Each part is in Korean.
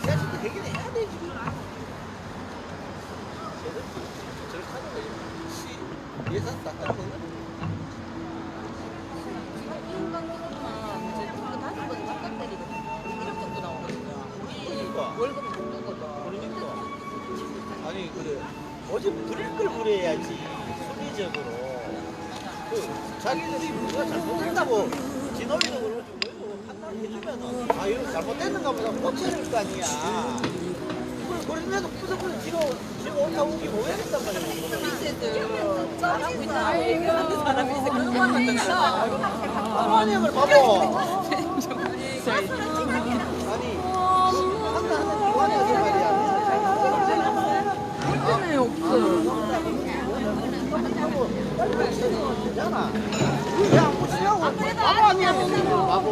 자식도 되긴 해야 되지. 저렇게 하는 거 예산 다 하는 거는 월급 못 거든. 그러니까 아니 그래 어제 브레이크를 불어야지 순리적으로 그 자기들이 우리가 잘못했다고 진호이도 그러고 우리도 판단해주면은 아 이거 잘못됐는가 보다 고쳐줄 거 아니야. 그런데도 무조건 뒤로 온다 오기 못 해야겠단 말이야. 밑에도 잘하고 있는 사람이 있어. 그거만 있어. 아니 그걸 봐봐. 아니 판단하는 기관이 어디 말이야. 네, 없어요. 되잖아. 그냥 안 보시라고. 바보 아니야, 바보.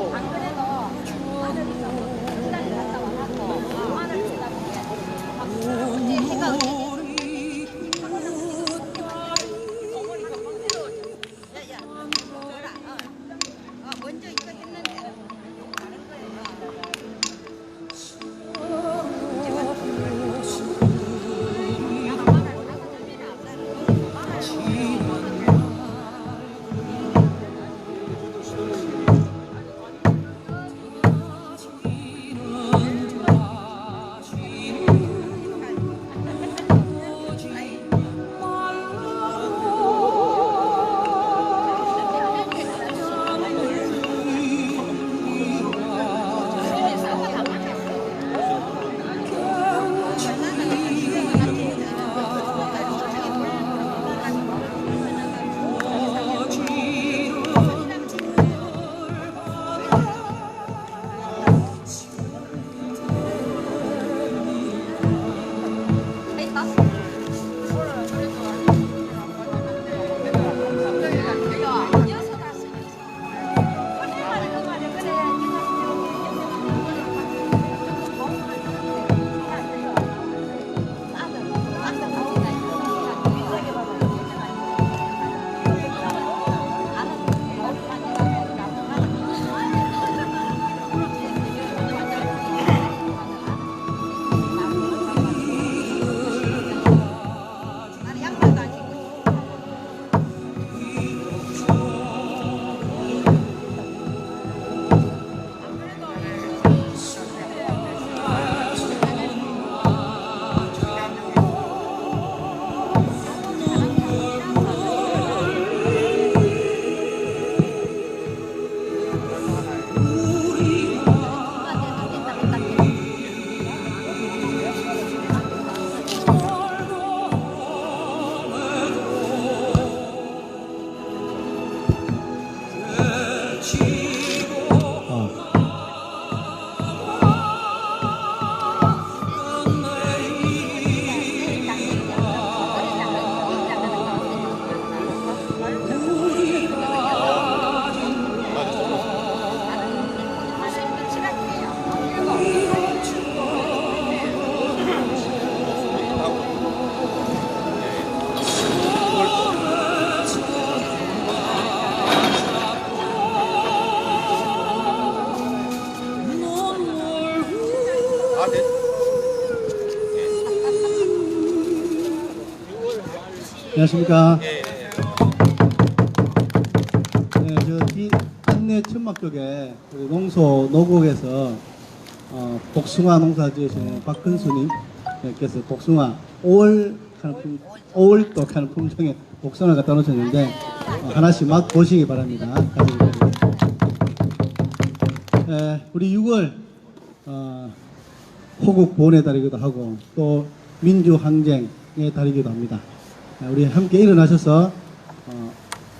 먼저 이거 했는데 다른 거예요. 안녕하십니까. 네, 저 안내 천막 쪽에 우리 농소 노국에서 복숭아 농사 지으시는 박근수님께서 복숭아 5월 하는 품종의 복숭아 갖다 놓으셨는데 하나씩 맛 보시기 바랍니다. 우리 6월 호국 보훈의 달이기도 하고 또 민주항쟁의 달이기도 합니다. 우리 함께 일어나셔서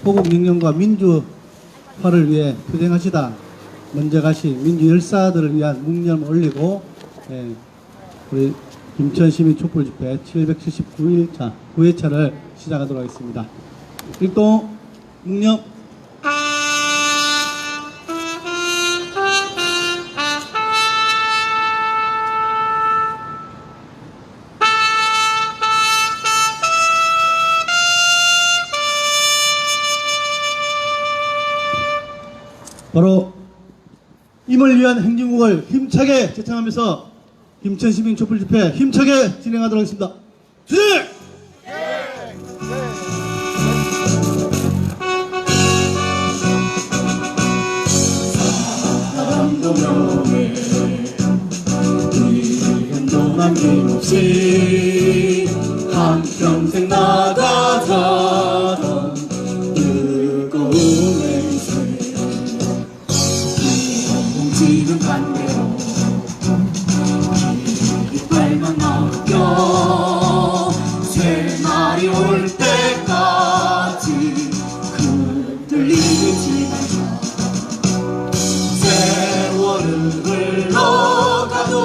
호국 영령과 민주화를 위해 투쟁하시다 먼저 가신 민주 열사들을 위한 묵념을 올리고 우리 김천시민 촛불집회 779일차 9회차를 시작하도록 하겠습니다. 일동 묵념. 바로 임을 위한 행진곡을 힘차게 제창하면서 김천시민 촛불집회 힘차게 진행하도록 하겠습니다. 주제! 사랑도 명예 이름도 남김없이 한평생 나가자던 뜨거운 맹세 지금 반대로 깃발만 넘겨 새날이 올 때까지 흔들리지 말자. 세월은 흘러가도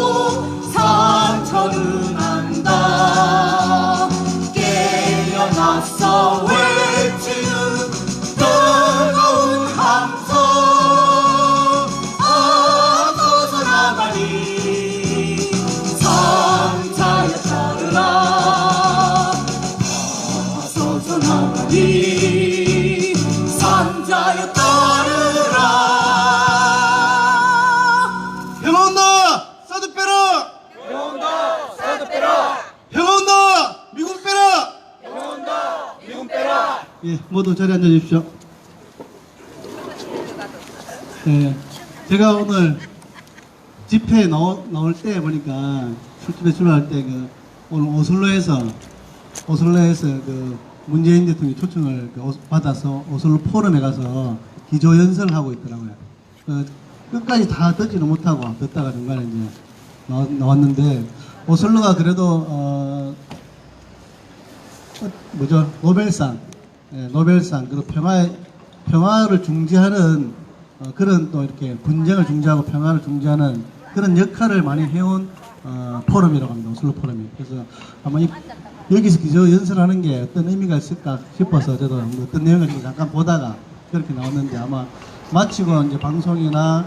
상처는 안다. 깨어났어 외치는 뜨거운 함성. 앞서서 나가리 상자여 따르라. 앞서서 나가리 상자여 따르라. 평온다 사드 빼라. 평온다 사드 빼라. 평온다 미군 빼라. 평온다 미군 빼라. 예, 모두 자리에 앉아 주십시오. 예, 제가 오늘 집회에 나올 때 보니까 술집에 출발할 때 오늘 오슬로에서 그 문재인 대통령이 초청을 받아서 오슬로 포럼에 가서 기조 연설을 하고 있더라고요. 끝까지 다 듣지는 못하고 듣다가 중간에 이제 나왔는데 오슬로가 그래도 노벨상 그리고 평화를 중재하는 그런 또 이렇게 분쟁을 중재하고 평화를 중재하는 그런 역할을 많이 해온 포럼이라고 합니다. 오슬로 포럼이. 그래서 아마 여기서 기조 연설하는 게 어떤 의미가 있을까 싶어서 저도 어떤 내용을 잠깐 보다가 그렇게 나왔는데 아마 마치고 이제 방송이나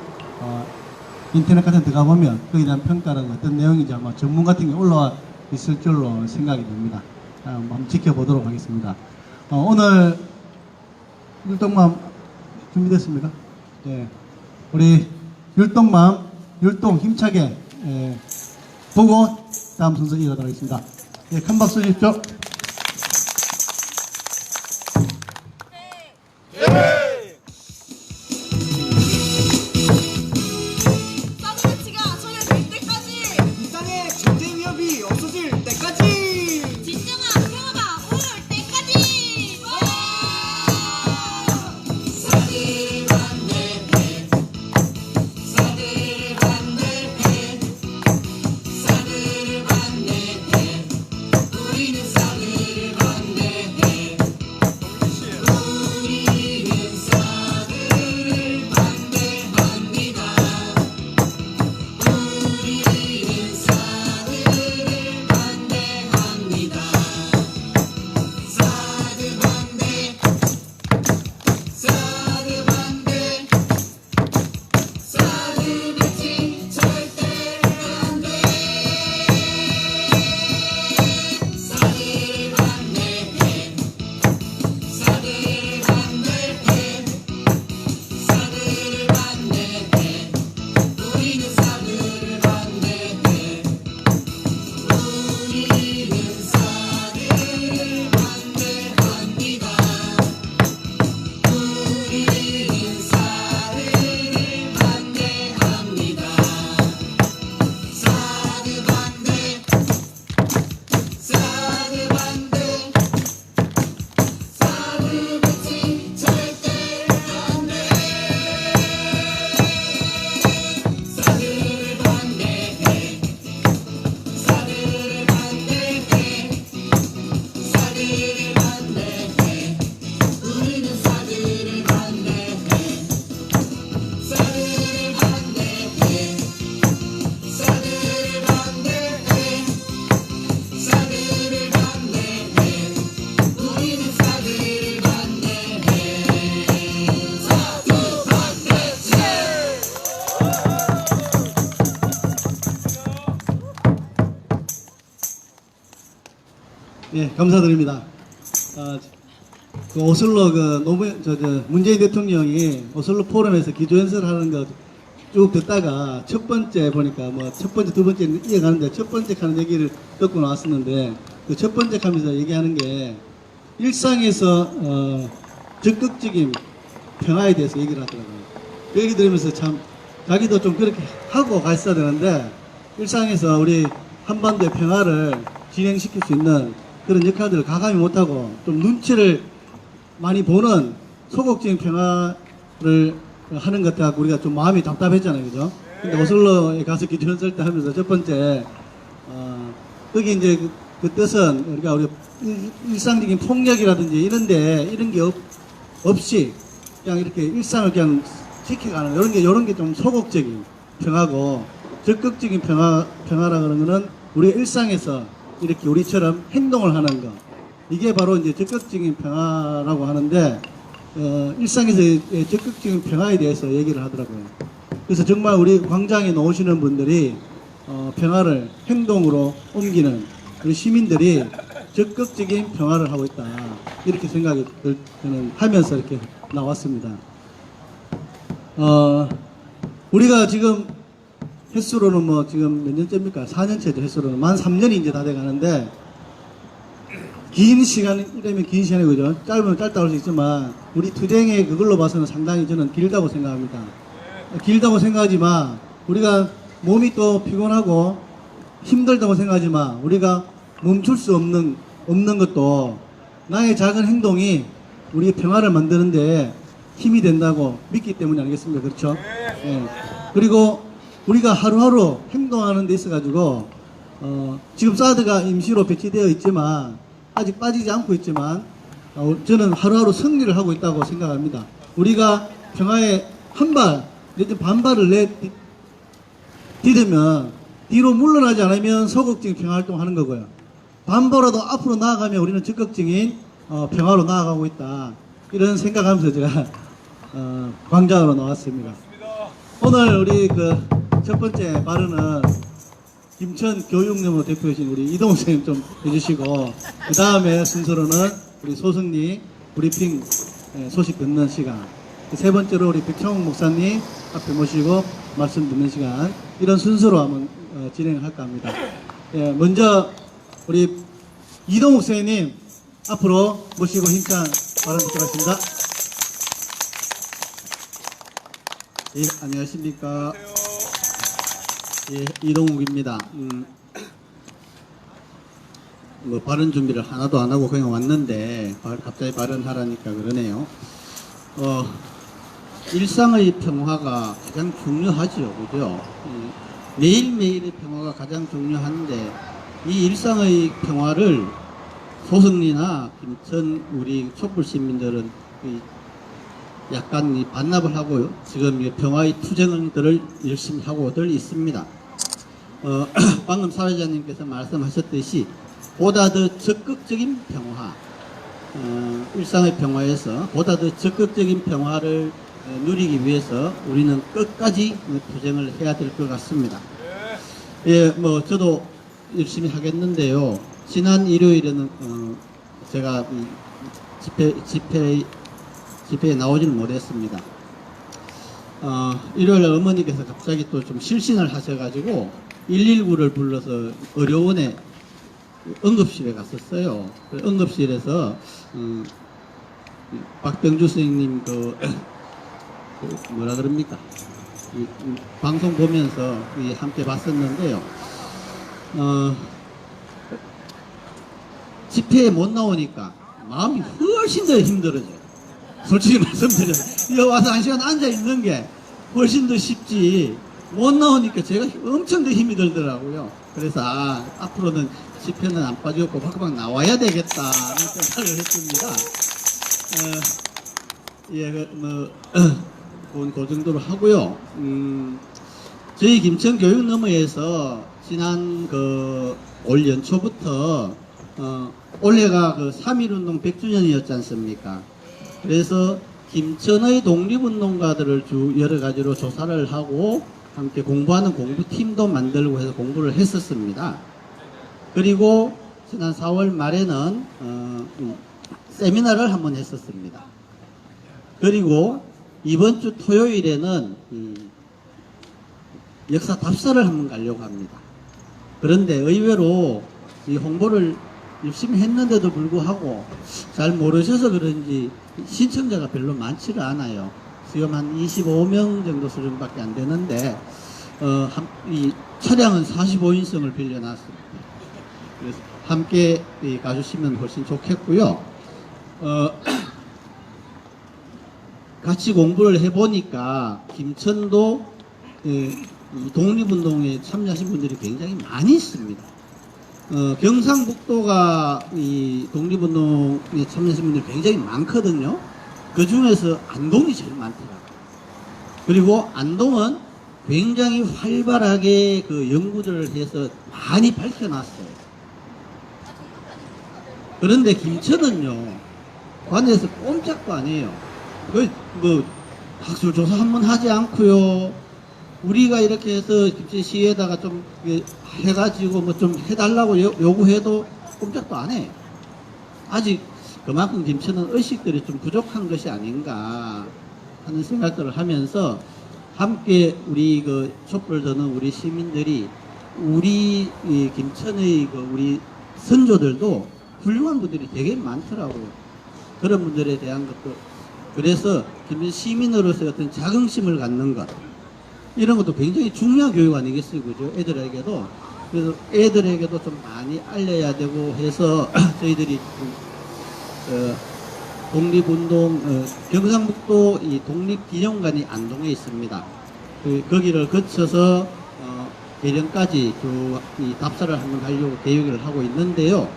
인터넷 같은 데 들어가 보면 거기에 대한 평가는 어떤 내용인지 아마 전문 같은 게 올라와 있을 줄로 생각이 됩니다. 한번 지켜보도록 하겠습니다. 오늘 율동맘 준비됐습니까? 네. 우리 율동 힘차게 보고 다음 순서 이어가도록 하겠습니다. 네, 큰 박수 주십시오. 사드배치가 철회될 때까지 이 땅에 전쟁 위협이 없어질 때까지 진정한 평화가 올 때까지. 예, 감사드립니다. 그 오슬로 그 문재인 대통령이 오슬로 포럼에서 기조연설 하는 거 쭉 듣다가 첫 번째 보니까 뭐 첫 번째 두 번째 이어가는데 첫 번째 하는 얘기를 듣고 나왔었는데 그 첫 번째 하면서 얘기하는 게 일상에서 적극적인 평화에 대해서 얘기를 하더라고요. 그 얘기 들으면서 참 자기도 좀 그렇게 하고 갔어야 되는데 일상에서 우리 한반도의 평화를 진행시킬 수 있는 그런 역할들을 가감히 못하고 좀 눈치를 많이 보는 소극적인 평화를 하는 것 같아서 우리가 좀 마음이 답답했잖아요. 그죠? 근데 오슬로에 가서 기조연설 때 하면서 첫 번째, 거기 이제 그 뜻은 우리가 일상적인 폭력이라든지 이런 게 없이 그냥 이렇게 일상을 그냥 지켜가는 이런 게 좀 소극적인 평화고 적극적인 평화라 그러는 거는 우리 일상에서 이렇게 우리처럼 행동을 하는 거. 이게 바로 이제 적극적인 평화라고 하는데, 일상에서의 적극적인 평화에 대해서 얘기를 하더라고요. 그래서 정말 우리 광장에 나오시는 분들이, 평화를 행동으로 옮기는 우리 시민들이 적극적인 평화를 하고 있다. 이렇게 생각이 저는 하면서 이렇게 나왔습니다. 우리가 지금 횟수로는 뭐 지금 몇 년째입니까? 4년째죠. 횟수로는 만 3년이 이제 다 돼가는데 긴 시간 이러면 긴 시간이 그죠? 짧으면 짧다고 할 수 있지만 우리 투쟁의 그걸로 봐서는 상당히 저는 길다고 생각합니다. 길다고 생각하지만 우리가 몸이 또 피곤하고 힘들다고 생각하지만 우리가 멈출 수 없는 것도 나의 작은 행동이 우리의 평화를 만드는데 힘이 된다고 믿기 때문이 아니겠습니까? 그렇죠? 예. 그리고 우리가 하루하루 행동하는 데 있어가지고, 지금 사드가 임시로 배치되어 있지만, 아직 빠지지 않고 있지만, 저는 하루하루 승리를 하고 있다고 생각합니다. 우리가 평화에 내지 반발을 디디면, 뒤로 물러나지 않으면 소극적인 평화 활동을 하는 거고요. 반발하도 앞으로 나아가면 우리는 적극적인 평화로 나아가고 있다. 이런 생각하면서 제가 광장으로 나왔습니다. 오늘 우리 첫 번째 발언은 김천 교육연구원 대표이신 우리 이동욱 선생님 좀 해주시고, 그 다음에 순서로는 우리 소승리 브리핑 소식 듣는 시간, 세 번째로 우리 백창욱 목사님 앞에 모시고 말씀 듣는 시간, 이런 순서로 한번 진행을 할까 합니다. 예, 먼저 우리 이동욱 선생님 앞으로 모시고 힘찬 발언 듣도록 하겠습니다. 예, 안녕하십니까. 예, 이동욱입니다. 뭐 발언 준비를 하나도 안 하고 그냥 왔는데 갑자기 발언하라니까 그러네요. 일상의 평화가 가장 중요하죠, 그죠? 매일매일의 평화가 가장 중요한데 이 일상의 평화를 소승리나 김천 우리 촛불 시민들은 약간 반납을 하고 지금 평화의 투쟁들을 열심히 하고들 있습니다. 방금 사회자님께서 말씀하셨듯이 보다 더 적극적인 평화, 일상의 평화에서 보다 더 적극적인 평화를 누리기 위해서 우리는 끝까지 투쟁을 해야 될 것 같습니다. 예, 뭐 저도 열심히 하겠는데요. 지난 일요일에는 제가 집회에 나오지는 못했습니다. 일요일에 어머니께서 갑자기 또 좀 실신을 하셔가지고 119를 불러서 의료원에 응급실에 갔었어요. 응급실에서 박병주 선생님 뭐라 그럽니까? 방송 보면서 함께 봤었는데요. 집회에 못 나오니까 마음이 훨씬 더 힘들어져요. 솔직히 말씀드려서 여기 와서 1시간 앉아있는 게 훨씬 더 쉽지 못 나오니까 제가 엄청 더 힘이 들더라고요. 그래서 앞으로는 집회는 안 빠지고 밖에 나와야 되겠다 생각을 했습니다. 그 정도로 하고요. 저희 김천 교육너머에서 지난 올 연초부터 올해가 3.1운동 100주년이었지 않습니까? 그래서 김천의 독립운동가들을 여러 가지로 조사를 하고 함께 공부하는 공부팀도 만들고 해서 공부를 했었습니다. 그리고 지난 4월 말에는 세미나를 한번 했었습니다. 그리고 이번 주 토요일에는 역사 답사를 한번 가려고 합니다. 그런데 의외로 이 홍보를 열심히 했는데도 불구하고 잘 모르셔서 그런지 신청자가 별로 많지를 않아요. 지금 한 25명 정도 수준밖에 안 되는데 이 차량은 45인승을 빌려놨습니다. 그래서 함께 가주시면 훨씬 좋겠고요. 같이 공부를 해보니까 김천도 독립운동에 참여하신 분들이 굉장히 많이 있습니다. 경상북도가 이 독립운동에 참여하신 분들이 굉장히 많거든요. 그 중에서 안동이 제일 많더라고요. 그리고 안동은 굉장히 활발하게 그 연구들을 해서 많이 밝혀놨어요. 그런데 김천은요, 관에서 꼼짝도 안 해요. 뭐 학술 조사 한번 하지 않고요. 우리가 이렇게 해서 김천시에다가 좀 해가지고 뭐 좀 해달라고 요구해도 꼼짝도 안 해. 아직 그만큼 김천은 의식들이 좀 부족한 것이 아닌가 하는 생각들을 하면서 함께 우리 그 촛불 드는 우리 시민들이 우리 이 김천의 그 우리 선조들도 훌륭한 분들이 되게 많더라고요. 그런 분들에 대한 것도 그래서 김천 시민으로서 어떤 자긍심을 갖는 것 이런 것도 굉장히 중요한 교육 아니겠어요, 그죠? 애들에게도 그래서 애들에게도 좀 많이 알려야 되고 해서 저희들이 독립운동 경상북도 이 독립기념관이 안동에 있습니다. 거기를 거쳐서 계령까지 이 답사를 한번 하려고 계획을 하고 있는데요.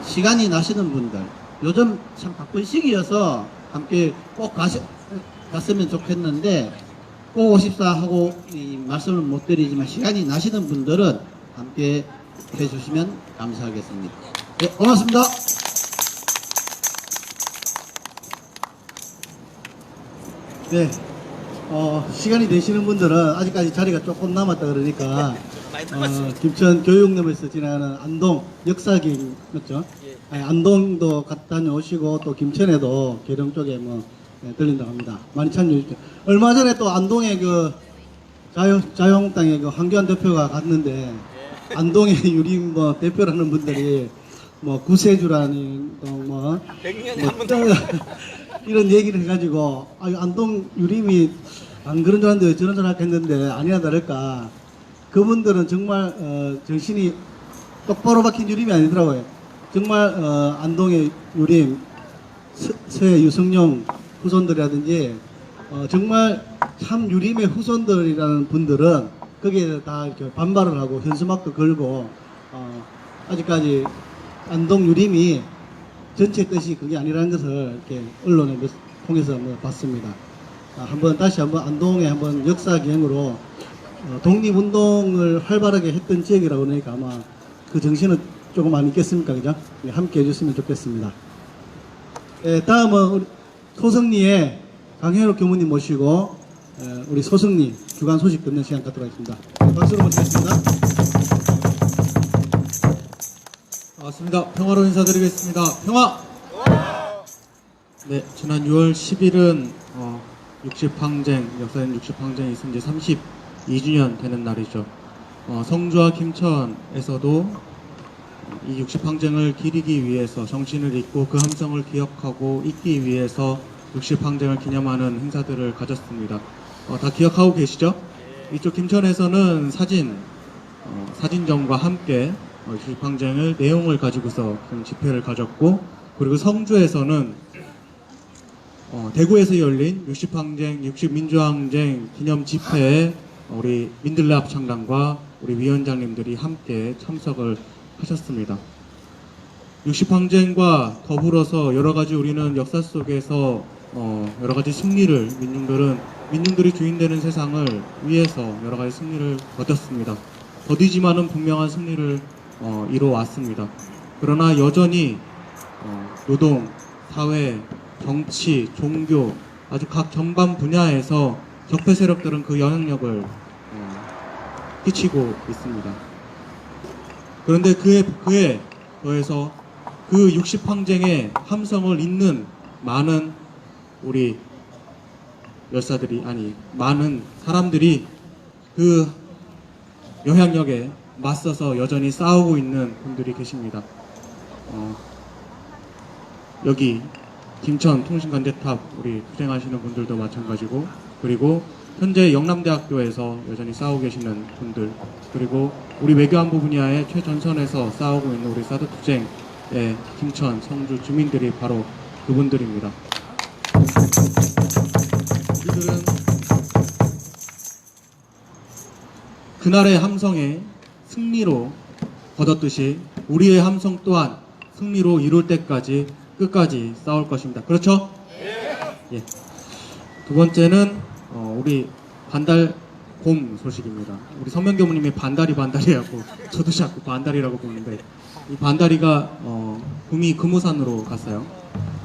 시간이 나시는 분들 요즘 참 바쁜 시기여서 함께 꼭 갔으면 좋겠는데 꼭 오십사 하고 말씀을 못 드리지만 시간이 나시는 분들은 함께 해주시면 감사하겠습니다. 네, 고맙습니다. 네, 시간이 되시는 분들은 아직까지 자리가 조금 남았다 그러니까 김천 교육넘에서 지나가는 안동 역사길 맞죠? 아니, 안동도 갔다 다녀오시고 또 김천에도 계령 쪽에 뭐 들린다고 합니다. 많이 참여해 주십시오. 얼마 전에 또 안동에 그 자유한국당의 그 황교안 대표가 갔는데 안동의 유림 뭐 대표라는 분들이 뭐 구세주라는 뭐 100년에 한 번 이런 얘기를 해가지고 안동 유림이 안 그런 줄 알았는데 저런 줄 알았겠는데 아니나 다를까 그분들은 정말 정신이 똑바로 박힌 유림이 아니더라고요. 정말 안동의 유림 새 유승용 후손들이라든지 정말 참 유림의 후손들이라는 분들은 거기에 다 이렇게 반발을 하고 현수막도 걸고 아직까지 안동 유림이 전체 뜻이 그게 아니라는 것을 이렇게 언론에 통해서 한번 봤습니다. 다시 한번 안동에 한번 역사기행으로 독립운동을 활발하게 했던 지역이라고 그러니까 아마 그 정신은 조금 안 있겠습니까, 그죠? 네, 함께 해주시면 좋겠습니다. 네, 다음은 우리 소승리의 강현욱 교무님 모시고 우리 소승리 주간 소식 듣는 시간 갖도록 하겠습니다. 네, 박수로 모시겠습니다. 반갑습니다. 평화로 인사드리겠습니다. 평화! 네, 지난 6월 10일은 60항쟁, 역사인 60항쟁이 있은 지 32주년 되는 날이죠. 성주와 김천에서도 이 60항쟁을 기리기 위해서 정신을 잊고 그 함성을 기억하고 잊기 위해서 60항쟁을 기념하는 행사들을 가졌습니다. 다 기억하고 계시죠? 이쪽 김천에서는 사진전과 함께 60항쟁을 내용을 가지고서 집회를 가졌고, 그리고 성주에서는 대구에서 열린 60항쟁, 60민주항쟁 기념 집회에 우리 민들레 합창단과 우리 위원장님들이 함께 참석을 하셨습니다. 60항쟁과 더불어서 여러가지 우리는 역사 속에서 여러가지 승리를 민중들이 주인되는 세상을 위해서 여러가지 승리를 거뒀습니다. 더디지만은 분명한 승리를 이뤄왔습니다. 그러나 여전히 노동, 사회, 정치, 종교 아주 각 전반 분야에서 적폐 세력들은 그 영향력을 끼치고 있습니다. 그런데 그에 더해서 그 60항쟁의 함성을 잇는 많은 우리 열사들이, 아니 많은 사람들이 그 영향력에 맞서서 여전히 싸우고 있는 분들이 계십니다. 여기 김천 통신관제탑 우리 투쟁하시는 분들도 마찬가지고, 그리고 현재 영남대학교에서 여전히 싸우고 계시는 분들, 그리고 우리 외교안보 분야의 최전선에서 싸우고 있는 우리 사드 투쟁의 김천, 성주 주민들이 바로 그분들입니다. 우리들은 그날의 함성에 승리로 거뒀듯이 우리의 함성 또한 승리로 이룰 때까지 끝까지 싸울 것입니다. 그렇죠? 예. 두 번째는 우리 반달곰 소식입니다. 우리 성명교무님이 반다리라고, 저도 자꾸 반다리라고 부르는데, 이 반다리가 곰이 금오산으로 갔어요.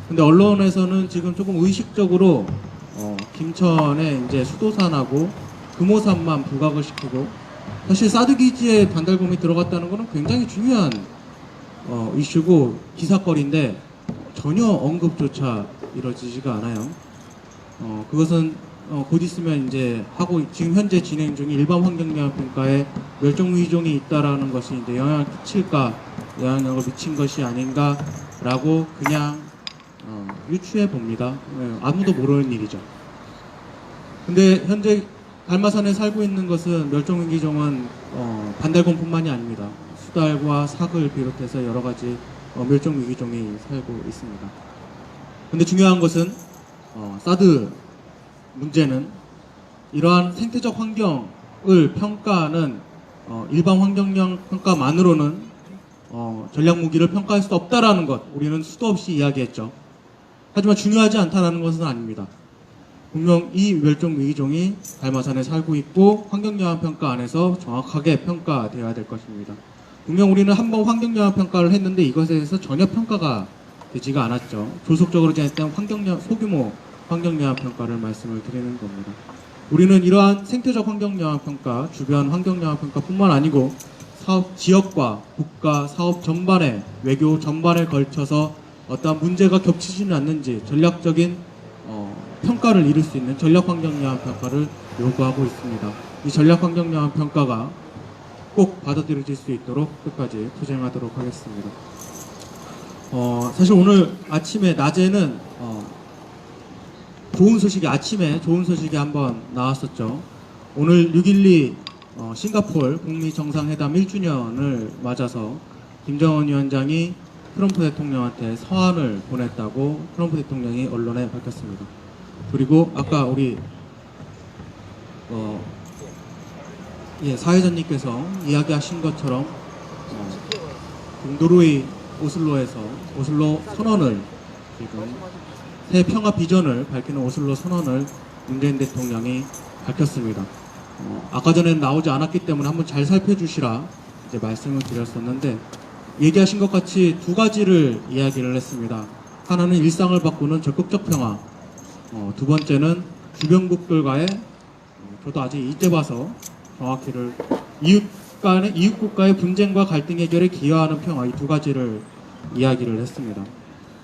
근데 언론에서는 지금 조금 의식적으로 김천의 이제 수도산하고 금오산만 부각을 시키고, 사실 사드 기지에 반달곰이 들어갔다는 것은 굉장히 중요한 이슈고 기사거리인데 전혀 언급조차 이루어지지가 않아요. 그것은 곧 있으면 이제 지금 현재 진행 중인 일반 환경영향평가에 멸종위기종이 있다라는 것이 이제 영향력을 미친 것이 아닌가라고 그냥 유추해 봅니다. 아무도 모르는 일이죠. 근데 현재 달마산에 살고 있는 것은 멸종위기종은 반달곰뿐만이 아닙니다. 수달과 삭을 비롯해서 여러 가지 멸종위기종이 살고 있습니다. 근데 중요한 것은 사드 문제는 이러한 생태적 환경을 평가하는 일반 환경영 평가만으로는 전략 무기를 평가할 수 없다라는 것, 우리는 수도 없이 이야기했죠. 하지만 중요하지 않다는 것은 아닙니다. 분명 이 멸종위기종이 달마산에 살고 있고 환경영향평가 안에서 정확하게 평가되어야 될 것입니다. 분명 우리는 한번 환경영향평가를 했는데 이것에 대해서 전혀 평가가 되지가 않았죠. 조속적으로 진행했던 소규모 환경영향평가를 말씀을 드리는 겁니다. 우리는 이러한 생태적 환경영향평가, 주변 환경영향평가뿐만 아니고 사업 지역과 국가, 사업 전반에, 외교 전반에 걸쳐서 어떠한 문제가 겹치지는 않는지 전략적인 평가를 이룰 수 있는 전략환경영향평가를 요구하고 있습니다. 이 전략환경영향평가가 꼭 받아들여질 수 있도록 끝까지 투쟁하도록 하겠습니다. 사실 오늘 아침에, 낮에는 아침에 좋은 소식이 한번 나왔었죠. 오늘 6.12 싱가포르 북미 정상회담 1주년을 맞아서 김정은 위원장이 트럼프 대통령한테 서한을 보냈다고 트럼프 대통령이 언론에 밝혔습니다. 그리고 아까 우리 사회자님께서 이야기하신 것처럼 노르웨이 오슬로에서 오슬로 선언을, 지금 새 평화 비전을 밝히는 오슬로 선언을 문재인 대통령이 밝혔습니다. 아까 전에는 나오지 않았기 때문에 한번 잘 살펴주시라 이제 말씀을 드렸었는데, 얘기하신 것 같이 두 가지를 이야기를 했습니다. 하나는 일상을 바꾸는 적극적 평화, 두 번째는 주변국들과의, 저도 아직 이제 봐서 정확히를, 이웃 국가의 분쟁과 갈등 해결에 기여하는 평화, 이 두 가지를 이야기를 했습니다.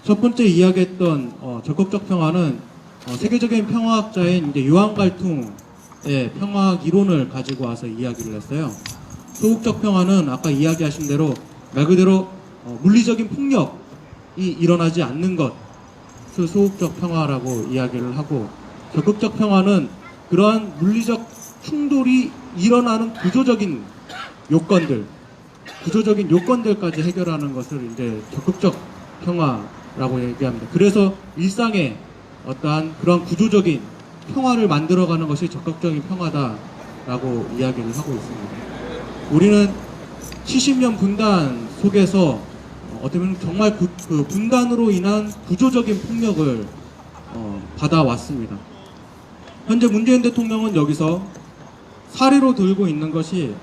첫 번째 이야기했던 적극적 평화는 세계적인 평화학자인 이제 요한 갈퉁의 평화학 이론을 가지고 와서 이야기를 했어요. 소극적 평화는 아까 이야기하신 대로 말 그대로 물리적인 폭력이 일어나지 않는 것을 소극적 평화라고 이야기를 하고, 적극적 평화는 그러한 물리적 충돌이 일어나는 구조적인 요건들까지 해결하는 것을 이제 적극적 평화라고 얘기합니다. 그래서 일상에 어떠한 그런 구조적인 평화를 만들어가는 것이 적극적인 평화다라고 이야기를 하고 있습니다. 우리는 70년 분단 속에서 어떻게 보면 정말 그 분단으로 인한 구조적인 폭력을 받아왔습니다. 현재 문재인 대통령은 여기서 사례로 들고 있는 것이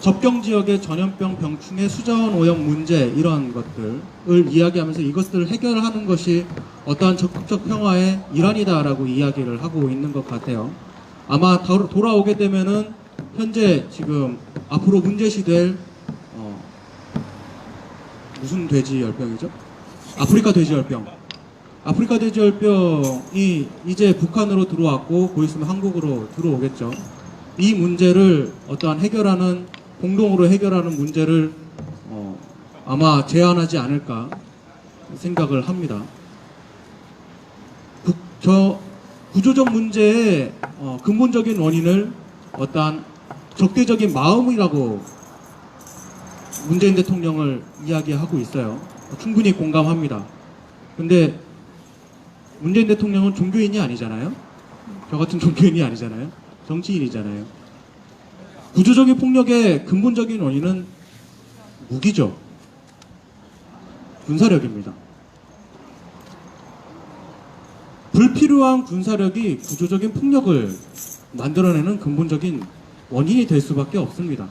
접경지역의 전염병 병충해 수자원 오염 문제, 이런 것들을 이야기하면서 이것들을 해결하는 것이 어떠한 적극적 평화의 일환이다라고 이야기를 하고 있는 것 같아요. 아마 돌아오게 되면은 현재 지금 앞으로 문제시될 무슨 돼지열병이죠? 아프리카 돼지열병. 아프리카 돼지열병이 이제 북한으로 들어왔고 곧 있으면 한국으로 들어오겠죠. 이 문제를 어떠한 해결하는 공동으로 해결하는 문제를 아마 제안하지 않을까 생각을 합니다. 구조적 문제의 근본적인 원인을 어떠한 적대적인 마음이라고 문재인 대통령을 이야기하고 있어요. 충분히 공감합니다. 근데 문재인 대통령은 종교인이 아니잖아요. 저 같은 종교인이 아니잖아요. 정치인이잖아요. 구조적인 폭력의 근본적인 원인은 무기죠. 군사력입니다. 불필요한 군사력이 구조적인 폭력을 만들어내는 근본적인 원인이 될 수밖에 없습니다.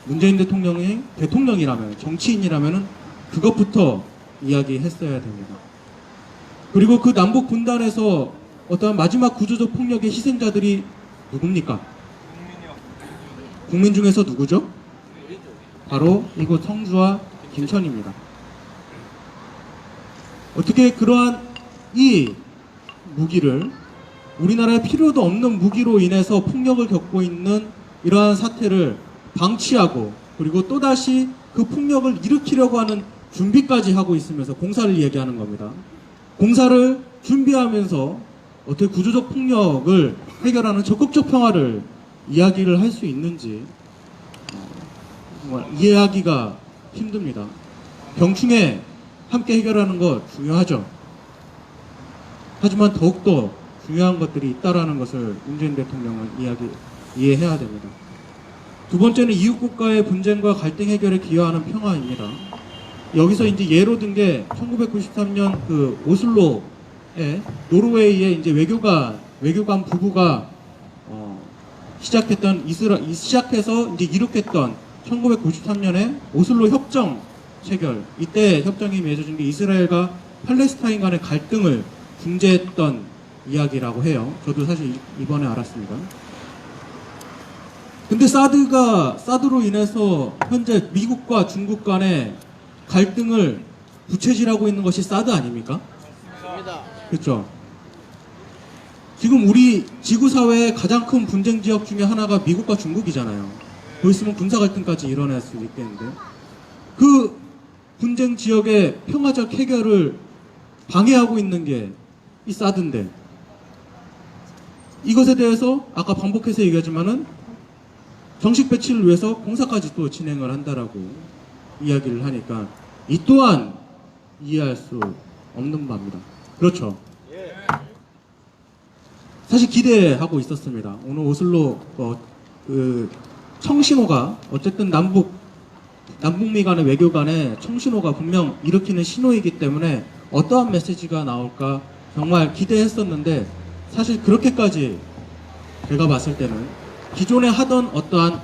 문재인 대통령이 대통령이라면, 정치인이라면 그것부터 이야기했어야 됩니다. 그리고 그 남북 분단에서 어떠한 마지막 구조적 폭력의 희생자들이 누굽니까? 국민 중에서 누구죠? 바로 이곳 성주와 김천입니다. 어떻게 그러한 이 무기를 우리나라에 필요도 없는 무기로 인해서 폭력을 겪고 있는 이러한 사태를 방치하고 그리고 또다시 그 폭력을 일으키려고 하는 준비까지 하고 있으면서 공사를 얘기하는 겁니다. 공사를 준비하면서 어떻게 구조적 폭력을 해결하는 적극적 평화를 이야기를 할 수 있는지 정말 이해하기가 힘듭니다. 병충해 함께 해결하는 것 중요하죠. 하지만 더욱더 중요한 것들이 있다라는 것을 문재인 대통령은 이해해야 됩니다. 두 번째는 이웃국가의 분쟁과 갈등 해결에 기여하는 평화입니다. 여기서 이제 예로 든 게 1993년 그 오슬로에 노르웨이의 이제 외교관 부부가 시작해서 이제 이룩했던 1993년에 오슬로 협정 체결. 이때 협정이 맺어진 게 이스라엘과 팔레스타인 간의 갈등을 중재했던 이야기라고 해요. 저도 사실 이번에 알았습니다. 근데 사드로 인해서 현재 미국과 중국 간의 갈등을 부채질하고 있는 것이 사드 아닙니까? 맞습니다. 그렇죠. 지금 우리 지구사회의 가장 큰 분쟁 지역 중에 하나가 미국과 중국이잖아요. 더 있으면 군사 갈등까지 일어날 수 있겠는데 그 분쟁 지역의 평화적 해결을 방해하고 있는 게 이 사드인데 이것에 대해서 아까 반복해서 얘기하지만은 정식 배치를 위해서 공사까지 또 진행을 한다라고 이야기를 하니까 이 또한 이해할 수 없는 바입니다. 그렇죠. 사실 기대하고 있었습니다. 오늘 오슬로 그 청신호가 어쨌든 남북미 간의 외교 간의 청신호가 분명 일으키는 신호이기 때문에 어떠한 메시지가 나올까 정말 기대했었는데 사실 그렇게까지 제가 봤을 때는 기존에 하던 어떠한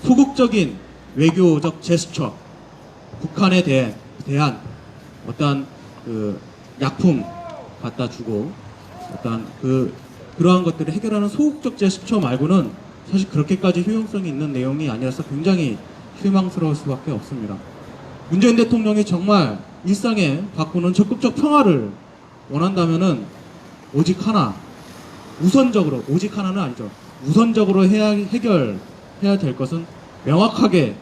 소극적인 외교적 제스처, 북한에 대한 어떠한 그 약품 갖다 주고 어떠한 그러한 것들을 해결하는 소극적 제스처 말고는 사실 그렇게까지 효용성이 있는 내용이 아니라서 굉장히 실망스러울 수밖에 없습니다. 문재인 대통령이 정말 일상에 바꾸는 적극적 평화를 원한다면은 오직 하나, 우선적으로, 오직 하나는 아니죠. 우선적으로 해결해야 될 것은 명확하게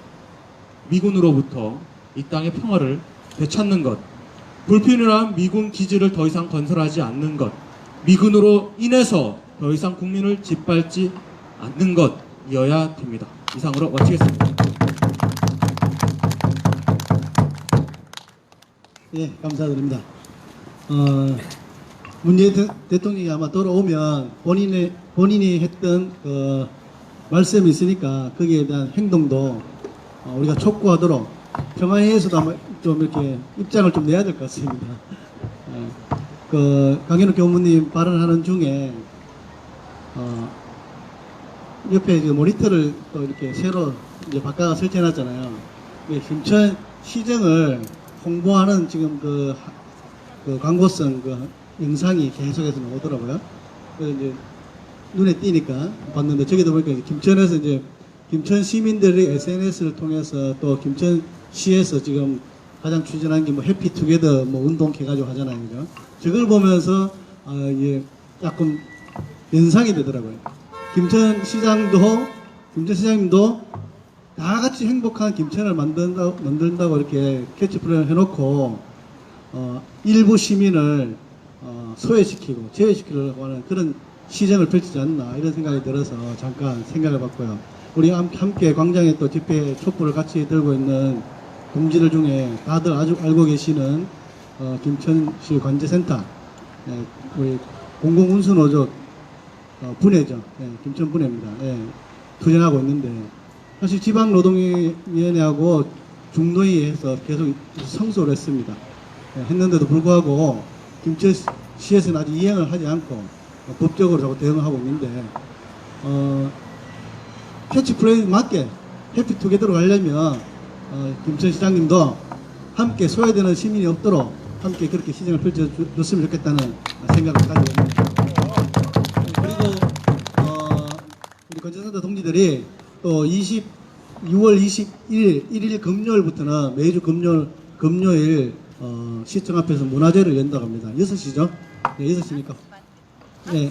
미군으로부터 이 땅의 평화를 되찾는 것, 불필요한 미군 기지를 더 이상 건설하지 않는 것, 미군으로 인해서 더 이상 국민을 짓밟지 않는 것이어야 됩니다. 이상으로 마치겠습니다. 예, 감사드립니다. 문재인 대통령이 아마 돌아오면 본인이 했던 그 말씀이 있으니까 거기에 대한 행동도 우리가 촉구하도록 평화회의에서도 아마 좀 이렇게 입장을 좀 내야 될 것 같습니다. 그 강현욱 교무님 발언하는 중에 옆에 그 모니터를 또 이렇게 새로 이제 바꿔 설치해놨잖아요. 김천 시정을 홍보하는 지금 그 광고성 그 영상이 계속해서 나오더라고요. 그래서 이제 눈에 띄니까 봤는데 저기도 보니까 김천에서 이제 김천 시민들이 SNS를 통해서 또 김천 시에서 지금 가장 추진한 게 뭐 해피투게더 뭐 운동 해가지고 하잖아요, 그죠? 저걸 보면서 예, 조금 연상이 되더라고요. 김천 시장님도 다 같이 행복한 김천을 만든다고 이렇게 캐치프레이를 해놓고 일부 시민을 소외시키고 제외시키려고 하는 그런 시정을 펼치지 않나 이런 생각이 들어서 잠깐 생각해 봤고요. 우리 함께 광장에 또 집회 촛불을 같이 들고 있는 동지들 중에 다들 아주 알고 계시는 김천시 관제센터 우리 공공운수노조 분회죠. 김천 분회입니다. 투쟁하고 있는데 사실 지방노동위원회하고 중노위에서 계속 성소를 했습니다. 했는데도 불구하고 김천시에서는 아직 이행을 하지 않고 법적으로 자꾸 대응을 하고 있는데 캐치프레이즈 맞게 해피투게더로 가려면 김천시장님도 함께 소외되는 시민이 없도록 함께 그렇게 시정을 펼쳐줬으면 좋겠다는 생각을 가지고 있습니다. 그리고 우리 관제센터 동지들이 또 6월 21일 금요일부터는 매주 금요일 시청 앞에서 문화제를 연다고 합니다. 6시죠? 네, 6시니까. 네,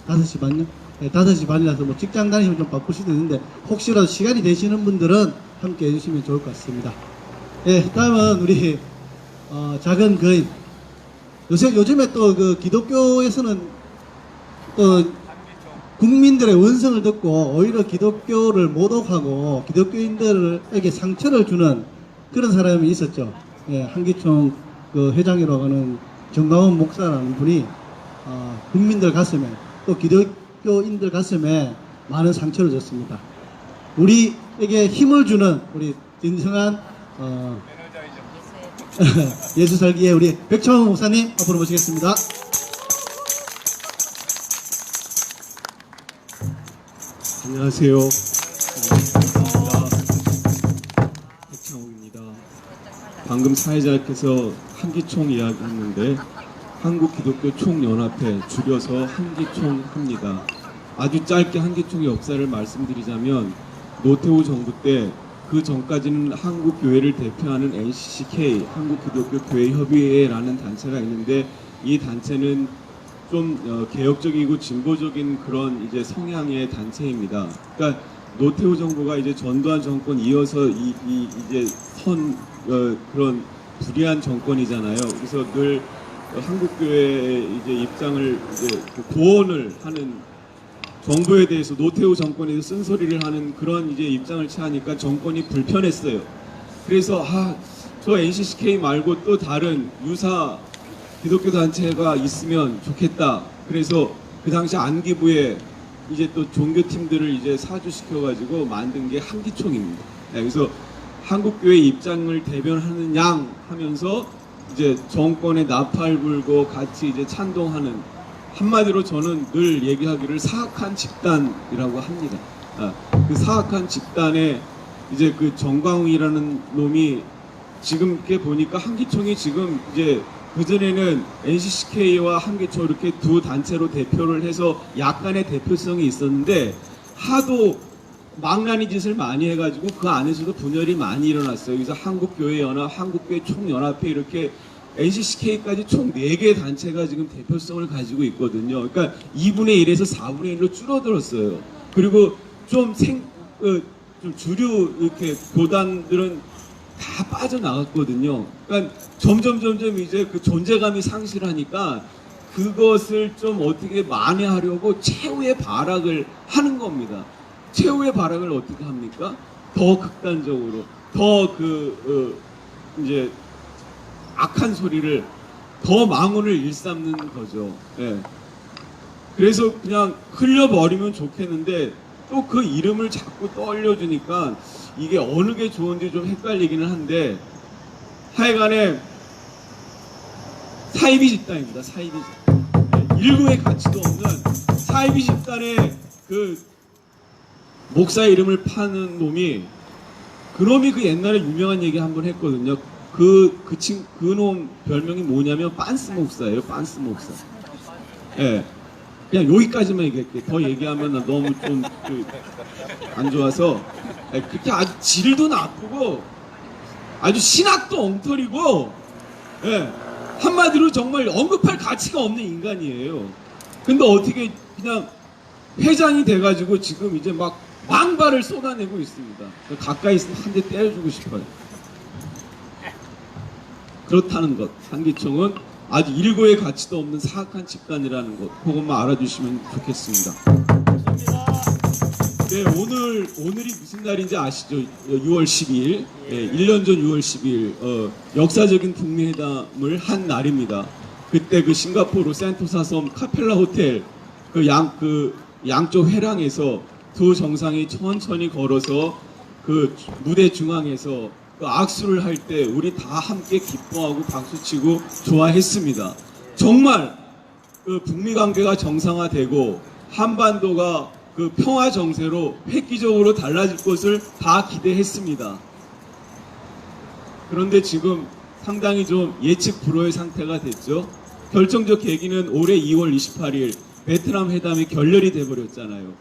5시 반요? 네, 5시 반이라서 뭐 직장 다니시면 좀 바쁠 수도 있는데 혹시라도 시간이 되시는 분들은 함께 해주시면 좋을 것 같습니다. 네, 다음은 우리 작은 거인. 요즘에 또 그 기독교에서는 또 국민들의 원성을 듣고 오히려 기독교를 모독하고 기독교인들에게 상처를 주는 그런 사람이 있었죠. 예, 한기총 그 회장이라고 하는 정강원 목사라는 분이 국민들 가슴에 또 기독교인들 가슴에 많은 상처를 줬습니다. 우리에게 힘을 주는 우리 진성한 예수 살기의 우리 백창원 목사님 앞으로 모시겠습니다. 안녕하세요. 백창욱입니다. 방금 사회자께서 한기총 이야기했는데 한국기독교총연합회 줄여서 한기총합니다. 아주 짧게 한기총의 역사를 말씀드리자면 노태우 정부 때 그 전까지는 한국교회를 대표하는 NCCK 한국기독교교회협의회라는 단체가 있는데 이 단체는 좀 개혁적이고 진보적인 그런 이제 성향의 단체입니다. 그러니까 노태우 정부가 이제 전두환 정권 이어서 이제 그런 불의한 정권이잖아요. 그래서 늘 한국교회의 이제 입장을 이제 구원을 하는 정부에 대해서 노태우 정권에 대해서 쓴소리를 하는 그런 이제 입장을 취하니까 정권이 불편했어요. 그래서 저 NCCK 말고 또 다른 유사 기독교 단체가 있으면 좋겠다. 그래서 그 당시 안기부에 이제 또 종교팀들을 이제 사주시켜가지고 만든 게 한기총입니다. 그래서 한국교회 입장을 대변하는 양 하면서 이제 정권에 나팔 불고 같이 이제 찬동하는 한마디로 저는 늘 얘기하기를 사악한 집단이라고 합니다. 그 사악한 집단에 이제 그 정광훈이라는 놈이 지금 이렇게 보니까 한기총이 지금 이제 그전에는 NCCK와 한기총 이렇게 두 단체로 대표를 해서 약간의 대표성이 있었는데 하도 망나니 짓을 많이 해가지고 그 안에서도 분열이 많이 일어났어요. 그래서 한국교회연합, 한국교회 총연합회 이렇게 NCCK까지 총 4개 단체가 지금 대표성을 가지고 있거든요. 그러니까 2분의 1에서 4분의 1로 줄어들었어요. 그리고 좀 주류 이렇게 교단들은 다 빠져나갔거든요. 그러니까 점점 이제 그 존재감이 상실하니까 그것을 좀 어떻게 만회하려고 최후의 발악을 하는 겁니다. 최후의 발악을 어떻게 합니까? 더 극단적으로, 더 이제 악한 소리를, 더 망언을 일삼는 거죠. 예. 그래서 그냥 흘려버리면 좋겠는데 또 그 이름을 자꾸 떠올려주니까 이게 어느 게 좋은지 좀 헷갈리기는 한데 하여간에 사이비 집단입니다. 사이비 집단. 일구의 가치도 없는 사이비 집단의 그 목사 이름을 파는 놈이, 그놈이 그 옛날에 유명한 얘기 한번 했거든요. 그놈 별명이 뭐냐면 빤스 목사예요. 빤스 목사. 예. 그냥 여기까지만 얘기할게요. 더 얘기하면 너무 좀 안 좋아서. 그렇게 아주 질도 나쁘고 아주 신학도 엉터리고, 예, 한마디로 정말 언급할 가치가 없는 인간이에요. 근데 어떻게 그냥 회장이 돼가지고 지금 이제 막 망발을 쏟아내고 있습니다. 가까이 있으면 한 대 때려주고 싶어요. 그렇다는 것, 한기총은 아주 일고의 가치도 없는 사악한 집단이라는 것, 그것만 알아주시면 좋겠습니다. 네, 오늘이 무슨 날인지 아시죠? 6월 12일, 네, 1년 전 6월 12일, 역사적인 북미 회담을 한 날입니다. 그때 그 싱가포르 센토사 섬 카펠라 호텔 양쪽 회랑에서 두 정상이 천천히 걸어서 그 무대 중앙에서 그 악수를 할 때 우리 다 함께 기뻐하고 박수치고 좋아했습니다. 정말 그 북미 관계가 정상화되고 한반도가 그 평화 정세로 획기적으로 달라질 것을 다 기대했습니다. 그런데 지금 상당히 좀 예측 불허의 상태가 됐죠. 결정적 계기는 올해 2월 28일 베트남 회담이 결렬이 돼버렸잖아요.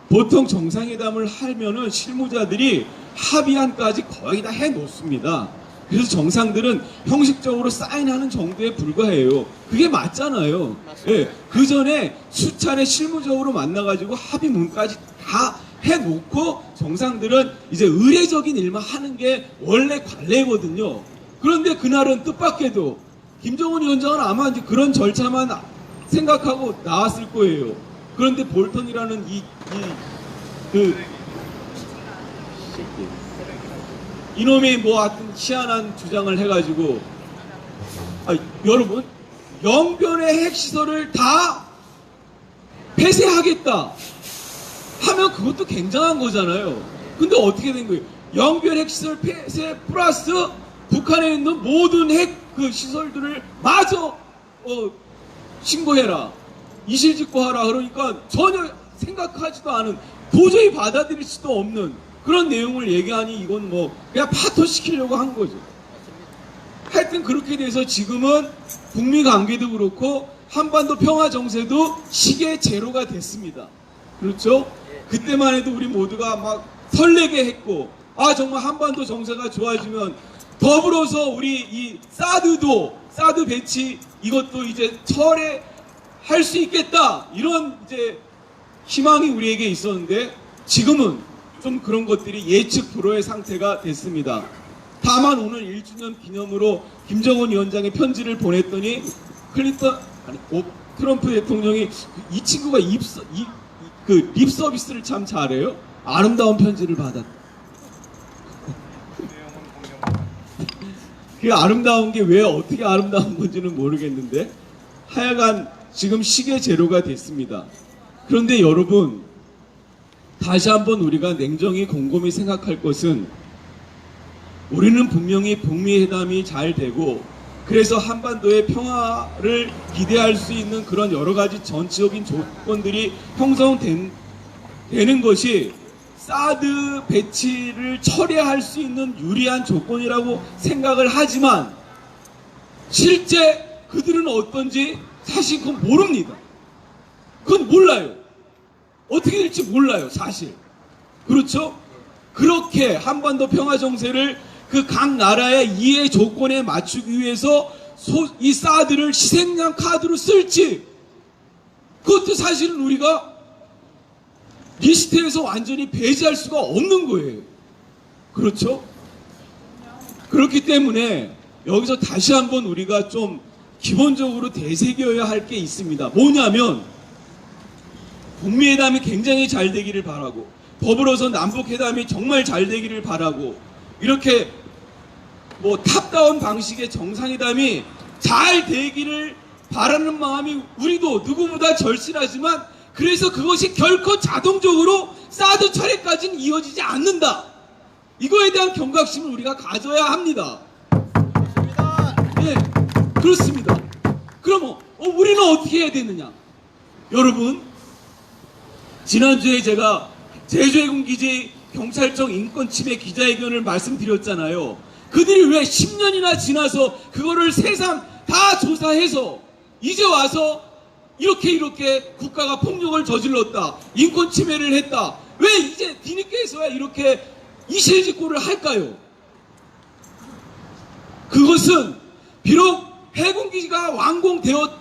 보통 정상회담을 하면은 실무자들이 합의안까지 거의 다 해놓습니다. 그래서 정상들은 형식적으로 사인하는 정도에 불과해요. 그게 맞잖아요. 예, 그 전에 수차례 실무적으로 만나가지고 합의문까지 다 해놓고 정상들은 이제 의례적인 일만 하는 게 원래 관례거든요. 그런데 그날은 뜻밖에도 김정은 위원장은 아마 이제 그런 절차만 생각하고 나왔을 거예요. 그런데 볼턴이라는 이놈이 뭐 하여튼 희한한 주장을 해가지고, 여러분, 영변의 핵시설을 다 폐쇄하겠다 하면 그것도 굉장한 거잖아요. 근데 어떻게 된 거예요? 영변 핵시설 폐쇄 플러스 북한에 있는 모든 핵 그 시설들을 마저 신고해라, 이실직고하라. 그러니까 전혀 생각하지도 않은, 도저히 받아들일 수도 없는 그런 내용을 얘기하니 이건 뭐 그냥 파토시키려고 한 거죠. 하여튼 그렇게 돼서 지금은 북미 관계도 그렇고 한반도 평화 정세도 시계 제로가 됐습니다. 그렇죠? 그때만 해도 우리 모두가 막 설레게 했고, 정말 한반도 정세가 좋아지면 더불어서 우리 이 사드 배치 이것도 이제 철회할 수 있겠다, 이런 이제 희망이 우리에게 있었는데 지금은 좀 그런 것들이 예측 불허의 상태가 됐습니다. 다만 오늘 1주년 기념으로 김정은 위원장의 편지를 보냈더니 트럼프 대통령이 이 친구가 립 서비스를 참 잘해요. 아름다운 편지를 받았다. 그 아름다운 게 왜 어떻게 아름다운 건지는 모르겠는데 하여간 지금 시계 제로가 됐습니다. 그런데 여러분, 다시 한번 우리가 냉정히 곰곰이 생각할 것은, 우리는 분명히 북미 회담이 잘 되고 그래서 한반도의 평화를 기대할 수 있는 그런 여러 가지 전체적인 조건들이 형성되는 것이 사드 배치를 철회할 수 있는 유리한 조건이라고 생각을 하지만 실제 그들은 어떤지 사실 그건 모릅니다. 그건 몰라요. 어떻게 될지 몰라요, 사실. 그렇죠? 그렇게 한반도 평화 정세를 그 각 나라의 이해 조건에 맞추기 위해서 이 사드를 희생양 카드로 쓸지, 그것도 사실은 우리가 리스트에서 완전히 배제할 수가 없는 거예요. 그렇죠? 그렇기 때문에 여기서 다시 한번 우리가 좀 기본적으로 되새겨야 할 게 있습니다. 뭐냐면 북미회담이 굉장히 잘 되기를 바라고, 더불어서 남북회담이 정말 잘 되기를 바라고, 이렇게 뭐 탑다운 방식의 정상회담이 잘 되기를 바라는 마음이 우리도 누구보다 절실하지만, 그래서 그것이 결코 자동적으로 사드 철회까지는 이어지지 않는다. 이거에 대한 경각심을 우리가 가져야 합니다. 네, 그렇습니다. 그럼 우리는 어떻게 해야 되느냐? 여러분, 지난주에 제가 제주해군 기지 경찰청 인권침해 기자회견을 말씀드렸잖아요. 그들이 왜 10년이나 지나서 그거를 세상 다 조사해서 이제 와서 이렇게 국가가 폭력을 저질렀다, 인권 침해를 했다, 왜 이제 뒤늦게서야 이렇게 이실직고를 할까요? 그것은 비록 해군기지가 완공되었어도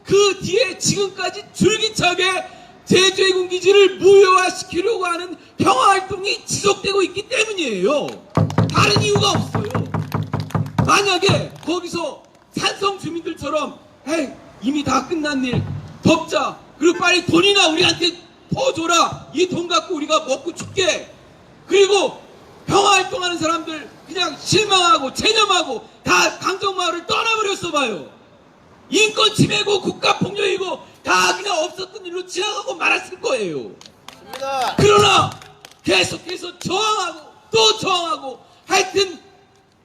그 뒤에 지금까지 줄기차게 제주해군기지를 무효화시키려고 하는 평화활동이 지속되고 있기 때문이에요. 다른 이유가 없어요. 만약에 거기서 산성 주민들처럼 에이, 이미 다 끝난 일 덮자, 그리고 빨리 돈이나 우리한테 퍼줘라, 이 돈 갖고 우리가 먹고 죽게, 그리고 평화활동하는 사람들 그냥 실망하고 체념하고 다 강정마을을 떠나버렸어 봐요. 인권 침해고 국가폭력이고 다 그냥 없었던 일로 지나가고 말았을 거예요. 맞습니다. 그러나 계속해서 저항하고 또 저항하고, 하여튼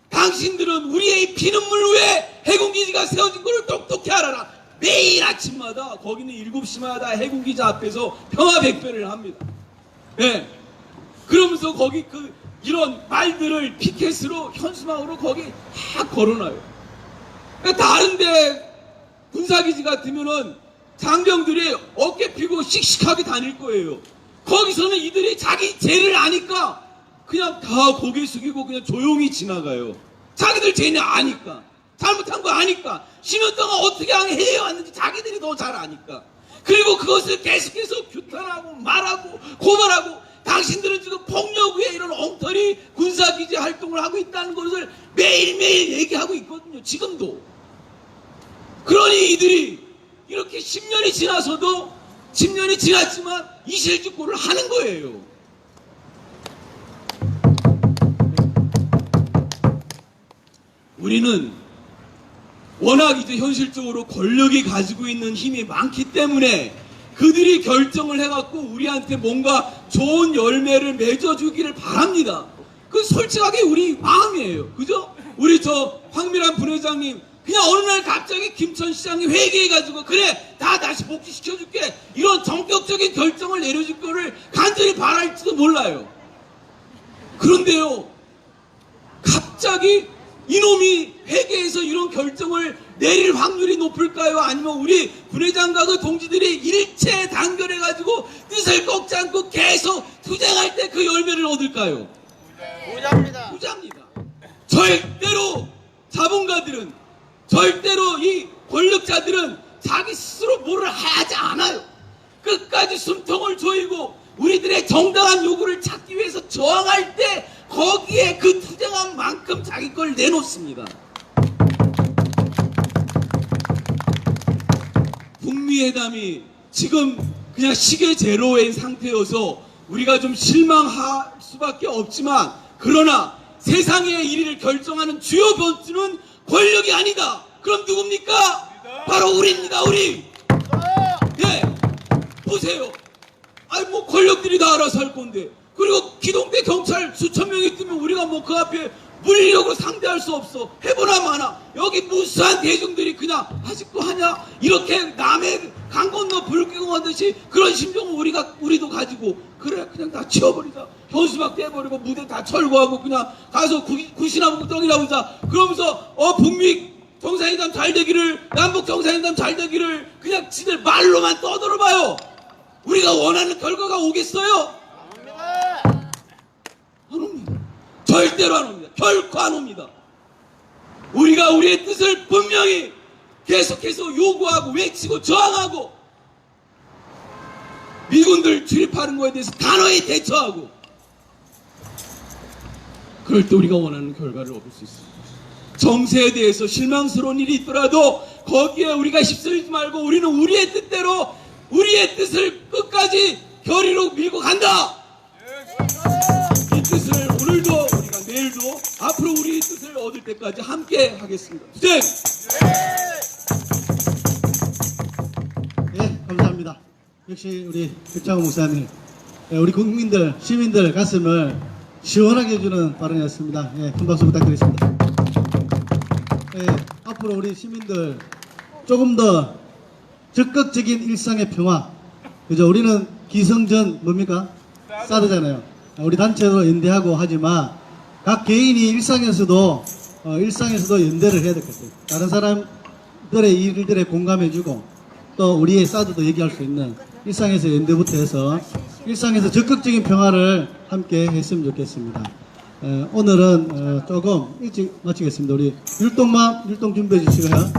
당신들은 우리의 피눈물 위에 해군기지가 세워진 것을 똑똑히 알아라. 매일 아침마다 거기는 7시마다 해군기지 앞에서 평화백배를 합니다. 네. 그러면서 거기 이런 말들을 피켓으로 현수막으로 거기 다 걸어놔요. 그러니까 다른데 군사기지 같으면은 장병들이 어깨 피고 씩씩하게 다닐 거예요. 거기서는 이들이 자기 죄를 아니까 그냥 다 고개 숙이고 그냥 조용히 지나가요. 자기들 죄는 아니까, 잘못한 거 아니까, 10년 동안 어떻게 해왔는지 자기들이 더 잘 아니까. 그리고 그것을 계속해서 규탄하고 말하고 고발하고, 당신들은 지금 폭력 위에 이런 엉터리 군사기지 활동을 하고 있다는 것을 매일매일 얘기하고 있거든요. 지금도. 그러니 이들이 이렇게 10년이 지나서도 10년이 지났지만 이실직고를 하는 거예요. 우리는 워낙 이제 현실적으로 권력이 가지고 있는 힘이 많기 때문에 그들이 결정을 해갖고 우리한테 뭔가 좋은 열매를 맺어주기를 바랍니다. 그 솔직하게 우리 마음이에요. 그죠? 우리 저 황미란 부회장님 그냥 어느 날 갑자기 김천시장이 회개해가지고 그래 다 다시 복귀시켜줄게 이런 전격적인 결정을 내려줄 거를 간절히 바랄지도 몰라요. 그런데요, 갑자기 이놈이 회계에서 이런 결정을 내릴 확률이 높을까요? 아니면 우리 부회장과 그 동지들이 일체 단결해가지고 뜻을 꺾지 않고 계속 투쟁할 때 그 열매를 얻을까요? 부자입니다. 부자입니다. 절대로 자본가들은, 절대로 이 권력자들은 자기 스스로 뭐를 하지 않아요. 끝까지 숨통을 조이고 우리들의 정당한 요구를 찾기 위해서 저항할 때 거기에 그 투쟁한 만큼 자기 걸 내놓습니다. 북미회담이 지금 그냥 시계 제로인 상태여서 우리가 좀 실망할 수밖에 없지만, 그러나 세상의 일을 결정하는 주요 변수는 권력이 아니다. 그럼 누굽니까? 바로 우리입니다. 우리. 예, 보세요. 아니 뭐 권력들이 다 알아서 할 건데, 그리고 기동대 경찰 수천 명이 뜨면 우리가 뭐 그 앞에 물리력으로 상대할 수 없어. 해보나 마나. 여기 무수한 대중들이 그냥 아직도 하냐? 이렇게 남의 강 건너 불 끄고 하듯이 그런 심정을 우리도 가지고, 그래 그냥 다 치워버리자. 현수막 떼버리고 무대 다 철거하고 그냥 가서 굿이나 떡이나 보자. 그러면서 북미 정상회담 잘 되기를, 남북 정상회담 잘 되기를 그냥 지들 말로만 떠들어봐요. 우리가 원하는 결과가 오겠어요? 안 옵니다. 절대로 안 옵니다. 결코 안 옵니다. 우리가 우리의 뜻을 분명히 계속해서 요구하고 외치고 저항하고, 미군들 출입하는 거에 대해서 단호히 대처하고, 그럴 때 우리가 원하는 결과를 얻을 수 있습니다. 정세에 대해서 실망스러운 일이 있더라도 거기에 우리가 휩쓸리지 말고 우리는 우리의 뜻대로 우리의 뜻을 끝까지 결의로 밀고 간다. 이 뜻을 오늘도 우리가 내일도 앞으로 우리의 뜻을 얻을 때까지 함께 하겠습니다. 투쟁! 예, 감사합니다. 역시 우리 백창호 목사님, 우리 국민들, 시민들 가슴을 시원하게 해주는 발언이었습니다. 예, 큰 박수 부탁드리겠습니다. 예, 앞으로 우리 시민들 조금 더 적극적인 일상의 평화, 그죠? 우리는 기성전 뭡니까? 사드잖아요. 우리 단체로 연대하고 하지만 각 개인이 일상에서도 연대를 해야 될 것 같아요. 다른 사람들의 일들에 공감해주고 또 우리의 사드도 얘기할 수 있는 일상에서 연대부터 해서 일상에서 적극적인 평화를 함께 했으면 좋겠습니다. 오늘은 조금 일찍 마치겠습니다. 우리 율동맘 율동 준비해 주시고요.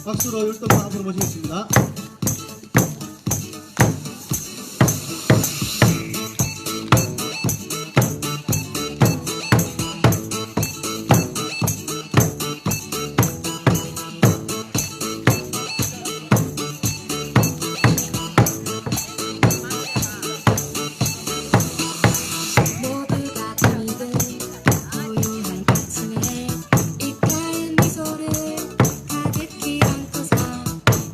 박수로 율동맘 앞으로 모시겠습니다. 모두가 잠든 고요한 아침에 입가엔 미소를 가득히 안고서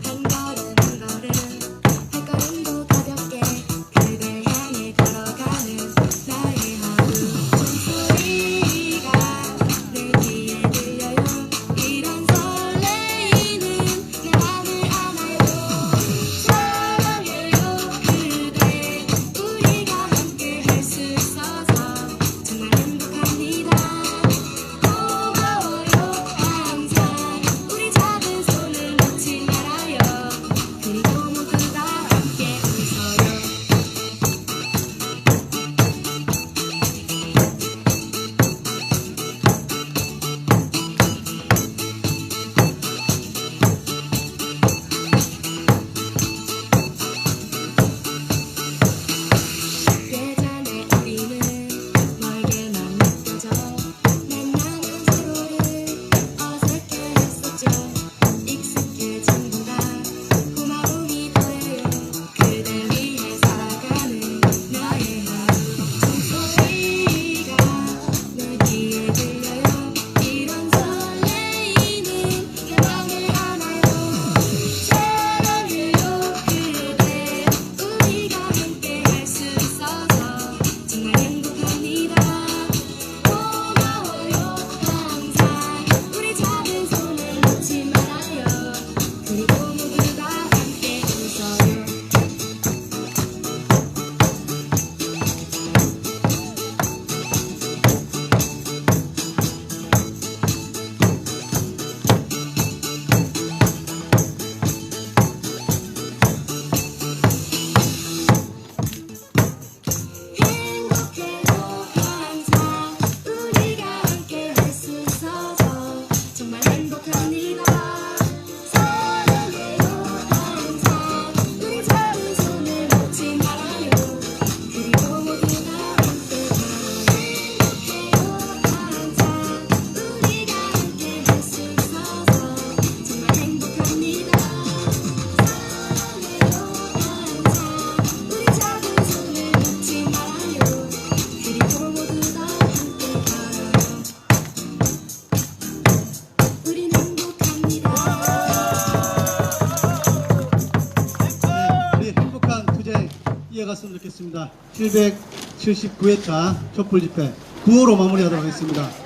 한 걸음 한 걸음 한 걸음도 가볍게 그댈 향해 걸어가는 나의 하루 종소리가 내 귀에 들려요 이런 설레이는 내 맘을 안아요 사랑해요 그대 우리가 함께 할 수 있어서 정말 행복합니다 고마워요 항상 우리 작은 손을 놓지 말아요 그리고 모두가 함께 웃어요 예전에 우리는 멀게만 느껴져 만나는 서로를 어색해했었죠 익숙해진보다 고마움이 더해요 그댈 위해 살아가는 나의 하루 종소리가 내 귀에 들려요 이런 설레이는 내 맘을 안아요 사랑해요 그대 우리가 함께 할 수 있어서 정말 행복합니다 고마워요 항상 우리 작은 손을 놓지 말아요 그리고 모두가 함께 웃어요 행복해요 항상 우리가 함께 할 수 있어서 정말 행복합니다 사랑해요 항상 우리 작은 손을 놓지 말아요 그리고 모두가 함께 행복해요 항상 우리가 함께 할 수 있어서 정말 행복합니다 사랑해요 항상 우리 작은 손을 놓지 말아요 그리고 모두가 함께 걸어요 우린 행복합니다 우리 행복한 투쟁 이어갔으면 좋겠습니다. 779회차 촛불 집회 9호로 마무리하도록 하겠습니다.